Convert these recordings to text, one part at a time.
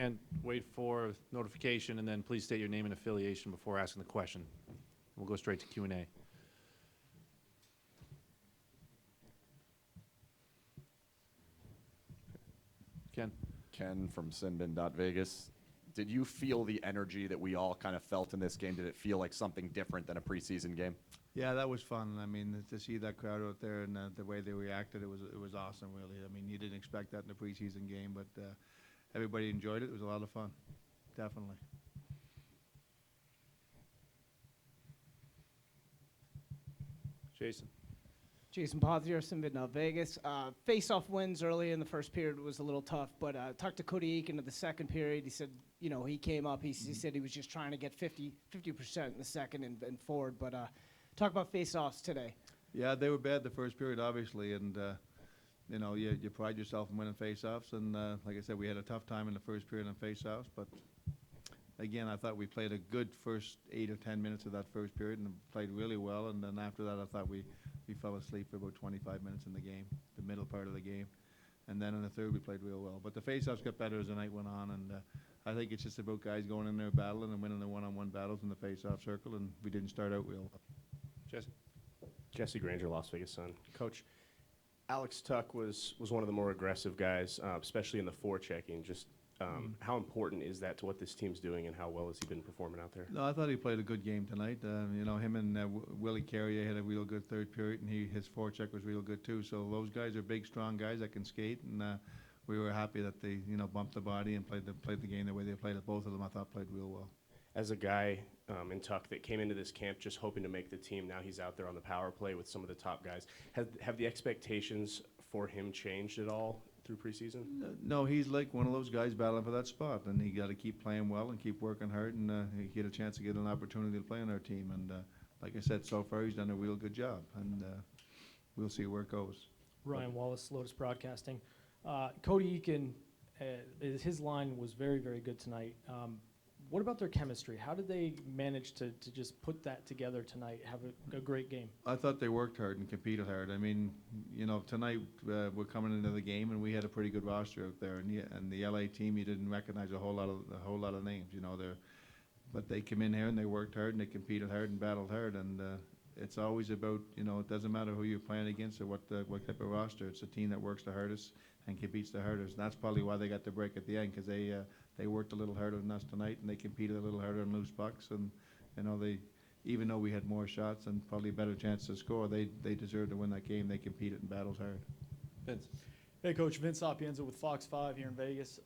And wait for notification, and then please state your name and affiliation before asking the question. We'll go straight to Q&A. Ken. Ken from Sinbin.Vegas. Did you feel the energy that we all kind of felt in this game? Did it feel like something different than a preseason game? Yeah, that was fun. I mean, to see that crowd out there and the way they reacted, it was awesome, really. I mean, you didn't expect that in a preseason game, but everybody enjoyed it. It was a lot of fun, definitely. Jason. Jason Pothier, Vegas. Face-off wins early in the first period was a little tough, but talked to Cody Eakin in the second period. He said, he came up. He said he was just trying to get 50% in the second and forward. But talk about face-offs today. Yeah, they were bad the first period, obviously, and you pride yourself in winning face-offs. And like I said, we had a tough time in the first period on face-offs, but again, I thought we played a good first 8 or 10 minutes of that first period and played really well. And then after that, I thought we fell asleep for about 25 minutes in the game, the middle part of the game. And then in the third, we played real well. But the face-offs got better as the night went on, and I think it's just about guys going in there battling and winning the one-on-one battles in the face-off circle, and we didn't start out real well. Jesse Granger, Las Vegas Sun. Coach, Alex Tuch was one of the more aggressive guys, especially in the forechecking. Just how important is that to what this team's doing, and how well has he been performing out there? No, I thought he played a good game tonight. Him and Willie Carrier had a real good third period, and his forecheck was real good too. So those guys are big, strong guys that can skate, and we were happy that they bumped the body and played the game the way they played it. Both of them, I thought, played real well. As a guy in Tuch that came into this camp just hoping to make the team, now he's out there on the power play with some of the top guys. Have the expectations for him changed at all through preseason? No, he's like one of those guys battling for that spot, and he got to keep playing well and keep working hard, and he get a chance to get an opportunity to play on our team. And like I said, so far he's done a real good job, and we'll see where it goes. Ryan Wallace, Lotus Broadcasting. Cody Eakin, his line was very, very good tonight. What about their chemistry? How did they manage to just put that together tonight, have a great game? I thought they worked hard and competed hard. I mean, tonight we're coming into the game, and we had a pretty good roster out there. And the LA team, you didn't recognize a whole lot of names. But they came in here and they worked hard and they competed hard and battled hard. And it's always about it doesn't matter who you're playing against or what type of roster. It's a team that works the hardest and competes the hardest. And that's probably why they got the break at the end, because they worked a little harder than us tonight, and they competed a little harder on loose pucks. And they, even though we had more shots and probably a better chance to score, they deserved to win that game. They competed and battled hard. Vince. Hey, Coach. Vince Sapienza with Fox 5 here in Vegas.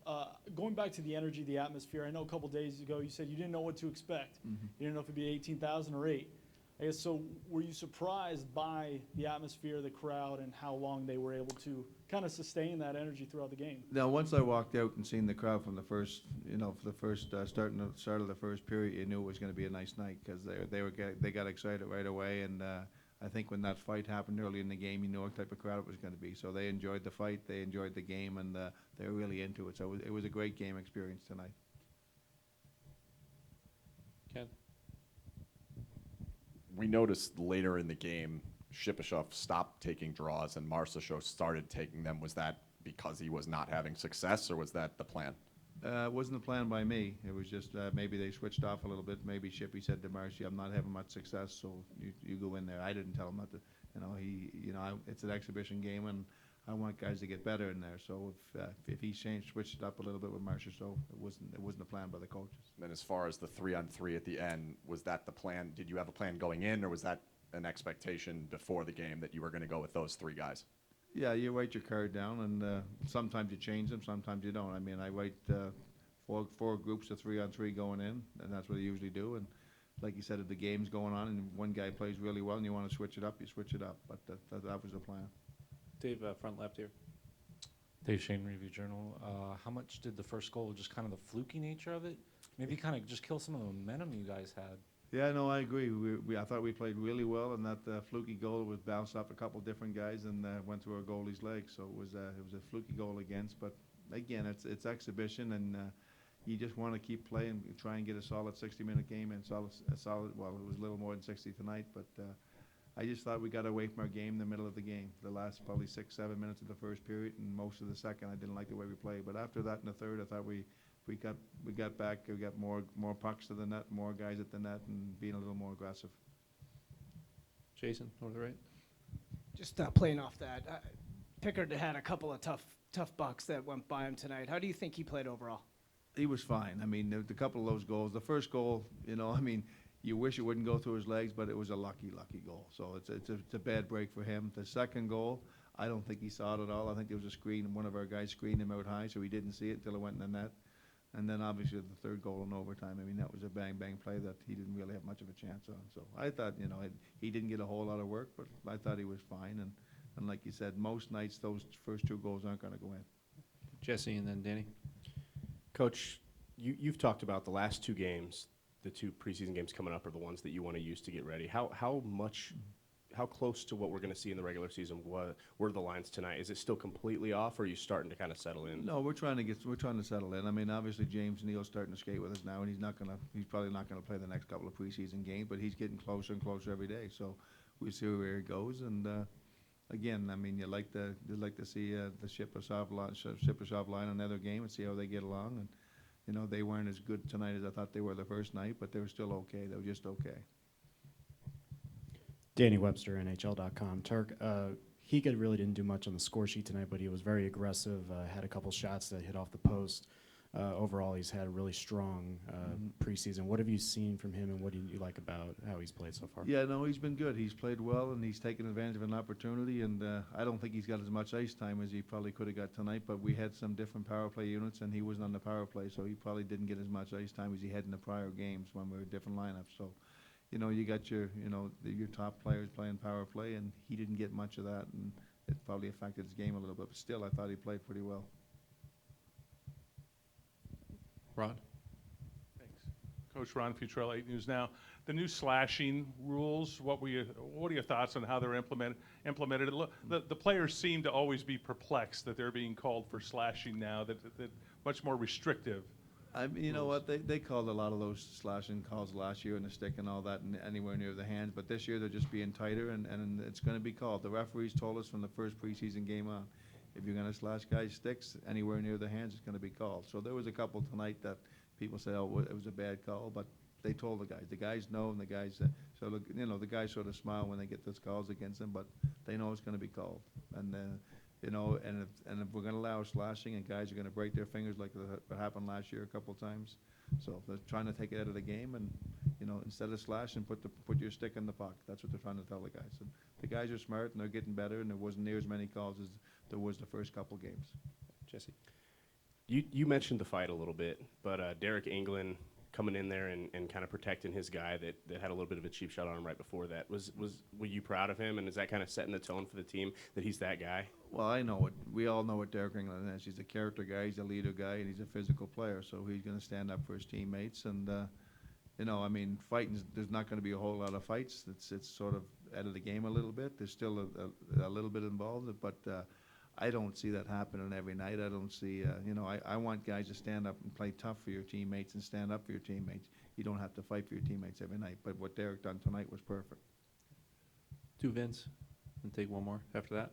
Going back to the energy, the atmosphere, I know a couple days ago you said you didn't know what to expect. Mm-hmm. You didn't know if it'd be 18,000 or 8. I guess, so were you surprised by the atmosphere, the crowd, and how long they were able to kind of sustain that energy throughout the game? Now, once I walked out and seen the crowd from the first, for the first start of the first period, you knew it was going to be a nice night, because they got excited right away. And I think when that fight happened early in the game, you knew what type of crowd it was going to be. So they enjoyed the fight, they enjoyed the game, and they were really into it. So it was a great game experience tonight. Ken. We noticed later in the game, Shipachyov stopped taking draws and Marchessault started taking them. Was that because he was not having success, or was that the plan? It wasn't the plan by me. It was just maybe they switched off a little bit. Maybe Shippy said to Marcy, "I'm not having much success, so you go in there." I didn't tell him not to. It's an exhibition game, and I want guys to get better in there. So if he switched it up a little bit with Marchessault, it wasn't a plan by the coaches. Then as far as the 3-on-3 at the end, was that the plan? Did you have a plan going in, or was that an expectation before the game that you were going to go with those 3 guys? Yeah, you write your card down, and sometimes you change them, sometimes you don't. I mean, I write four groups of 3-on-3 going in, and that's what I usually do. And like you said, if the game's going on and one guy plays really well and you want to switch it up, you switch it up. But that was the plan. Dave, front left here. Dave Shane, Review Journal. How much did the first goal, just kind of the fluky nature of it, maybe kind of just kill some of the momentum you guys had? Yeah, no, I agree. I thought we played really well, and that fluky goal was bounced off a couple different guys and went through our goalie's legs. So it was a fluky goal against. But again, it's exhibition, and you just want to keep playing and try and get a solid 60-minute game and solid. Well, it was a little more than 60 tonight, but I just thought we got away from our game in the middle of the game. The last probably 6-7 minutes of the first period and most of the second, I didn't like the way we played. But after that in the third, I thought we we got back, we got more pucks to the net, more guys at the net, and being a little more aggressive. Jason, over the right. Just playing off that, Pickard had a couple of tough bucks that went by him tonight. How do you think he played overall? He was fine. I mean, the couple of those goals, the first goal, I mean, you wish it wouldn't go through his legs, but it was a lucky goal. So it's a bad break for him. The second goal, I don't think he saw it at all. I think there was a screen, and one of our guys screened him out high, so he didn't see it until it went in the net. And then obviously the third goal in overtime, I mean, that was a bang play that he didn't really have much of a chance on. So I thought, he didn't get a whole lot of work, but I thought he was fine. And like you said, most nights those first two goals aren't going to go in. Jesse and then Danny. Coach, you've talked about the last two games, the two preseason games coming up are the ones that you want to use to get ready. How close to what we're going to see in the regular season were the lines tonight? Is it still completely off, or are you starting to kind of settle in? No, we're trying to settle in. I mean, obviously James Neal's starting to skate with us now, and he's probably not gonna play the next couple of preseason games, but he's getting closer and closer every day. So we see where he goes, and again, I mean, you'd like to see the Sept line another game and see how they get along. And they weren't as good tonight as I thought they were the first night, but they were still okay. They were just okay. Danny Webster, NHL.com. Turk, Eakin really didn't do much on the score sheet tonight, but he was very aggressive, had a couple shots that hit off the post. Overall, he's had a really strong preseason. What have you seen from him, and what do you like about how he's played so far? Yeah, no, he's been good. He's played well, and he's taken advantage of an opportunity, and I don't think he's got as much ice time as he probably could have got tonight, but we had some different power play units, and he wasn't on the power play, so he probably didn't get as much ice time as he had in the prior games when we were different lineups. So, you got your top players playing power play, and he didn't get much of that, and it probably affected his game a little bit, but still, I thought he played pretty well. Ron. Thanks. Coach Ron Futrell, 8 News Now. The new slashing rules, what are your thoughts on how they're implemented? The players seem to always be perplexed that they're being called for slashing now, that much more restrictive. You know what, they called a lot of those slashing calls last year, and the stick and all that, and anywhere near the hands, but this year they're just being tighter, and it's going to be called. The referees told us from the first preseason game on, if you're going to slash guys' sticks anywhere near the hands, it's going to be called. So there was a couple tonight that people say, oh, it was a bad call, but they told the guys. The guys know, and the guys, the guys sort of smile when they get those calls against them, but they know it's going to be called. And if we're going to allow slashing, and guys are going to break their fingers like what happened last year a couple of times, so they're trying to take it out of the game, and instead of slashing, put your stick in the puck. That's what they're trying to tell the guys. And the guys are smart, and they're getting better, and there wasn't near as many calls as there was the first couple games. Jesse. You mentioned the fight a little bit, but Derek England coming in there and kind of protecting his guy that had a little bit of a cheap shot on him right before that. Were you proud of him, and is that kind of setting the tone for the team that he's that guy? Well, I know it. We all know what Derek England is. He's a character guy, he's a leader guy, and he's a physical player, so he's going to stand up for his teammates. And, I mean, fighting, there's not going to be a whole lot of fights. It's sort of out of the game a little bit. There's still a little bit involved, but I don't see that happening every night. I don't see, I want guys to stand up and play tough for your teammates and stand up for your teammates. You don't have to fight for your teammates every night, but what Derek done tonight was perfect. To Vince, and take one more after that.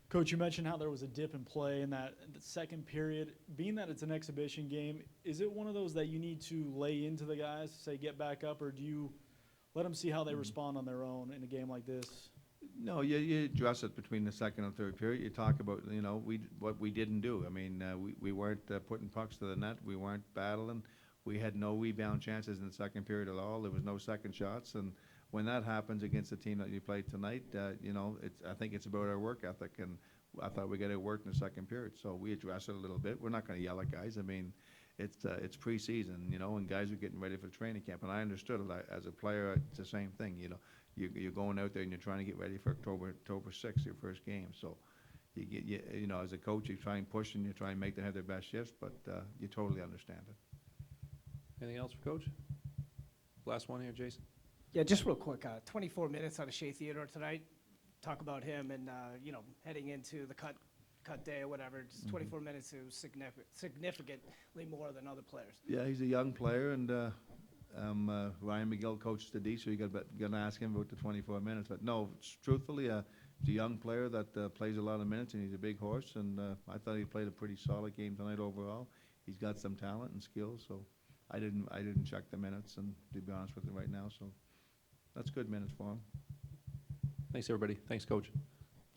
Coach, you mentioned how there was a dip in play in the second period. Being that it's an exhibition game, is it one of those that you need to lay into the guys, say get back up, or do you let them see how they respond on their own in a game like this? No, you address it between the second and third period. You talk about, what we didn't do. I mean, we weren't putting pucks to the net. We weren't battling. We had no rebound chances in the second period at all. There was no second shots. And when that happens against the team that you played tonight, I think it's about our work ethic. And I thought we got it worked in the second period. So we addressed it a little bit. We're not going to yell at guys. I mean, it's preseason, and guys are getting ready for training camp. And I understood it. As a player, it's the same thing, You're going out there and you're trying to get ready for October 6th, your first game. So, as a coach, you try and push and you try and make them have their best shifts, but you totally understand it. Anything else for Coach? Last one here, Jason. Yeah, just real quick, 24 minutes out of Shea Theodore tonight. Talk about him and, heading into the cut day or whatever. Just 24 minutes is significantly more than other players. Yeah, he's a young player, and Ryan McGill coaches the D, so you got to ask him about the 24 minutes. But no, truthfully, He's a young player that plays a lot of minutes, and he's a big horse, and I thought he played a pretty solid game tonight overall. He's got some talent and skills, so I didn't check the minutes, and to be honest with you right now, so that's good minutes for him. Thanks, everybody. Thanks, Coach.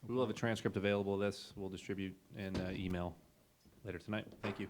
We will have a transcript available of this. We'll distribute and email later tonight. Thank you.